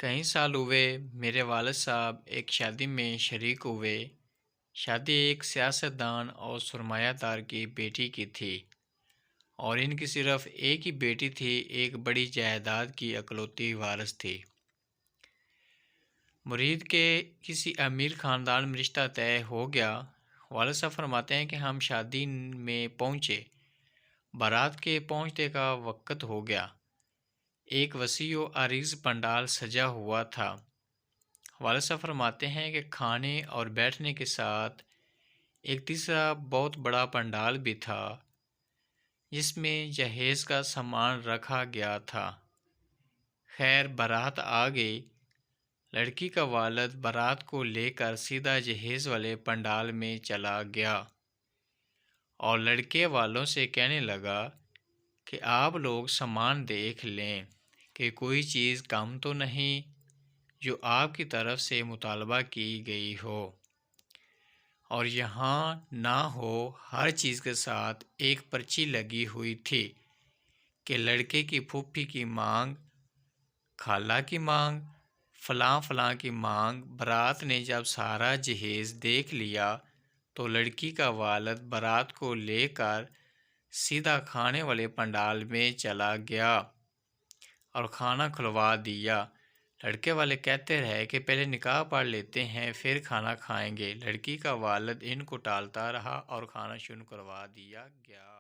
कई साल हुए मेरे वालिद साहब एक शादी में शरीक हुए। शादी एक सियासतदान और सरमायादार की बेटी की थी और इनकी सिर्फ एक ही बेटी थी। एक बड़ी जायदाद की अकलौती वारिस थी। मुरीद के किसी अमीर ख़ानदान में रिश्ता तय हो गया। वालिद साहब फरमाते हैं कि हम शादी में पहुँचे। बारात के पहुँचने का वक्त हो गया। एक वसी व अरीज़ पंडाल सजा हुआ था। वालिद साहब फरमाते हैं कि खाने और बैठने के साथ एक तीसरा बहुत बड़ा पंडाल भी था जिसमें जहेज़ का सामान रखा गया था। खैर बारात आ गई। लड़की का वालिद बारात को लेकर सीधा जहेज़ वाले पंडाल में चला गया और लड़के वालों से कहने लगा कि आप लोग सामान देख लें कि कोई चीज़ कम तो नहीं जो आपकी तरफ से मुतालबा की गई हो, और यहाँ ना हो। हर चीज़ के साथ एक पर्ची लगी हुई थी कि लड़के की फूफी की मांग, खाला की मांग, फ़लाँ फ़लाँ की मांग। बारात ने जब सारा जहेज़ देख लिया तो लड़की का वालिद बारात को लेकर सीधा खाने वाले पंडाल में चला गया और खाना खुलवा दिया। लड़के वाले कहते रहे कि पहले निकाह पढ़ लेते हैं फिर खाना खाएंगे। लड़की का वालिद इनको टालता रहा और खाना शुरू करवा दिया गया।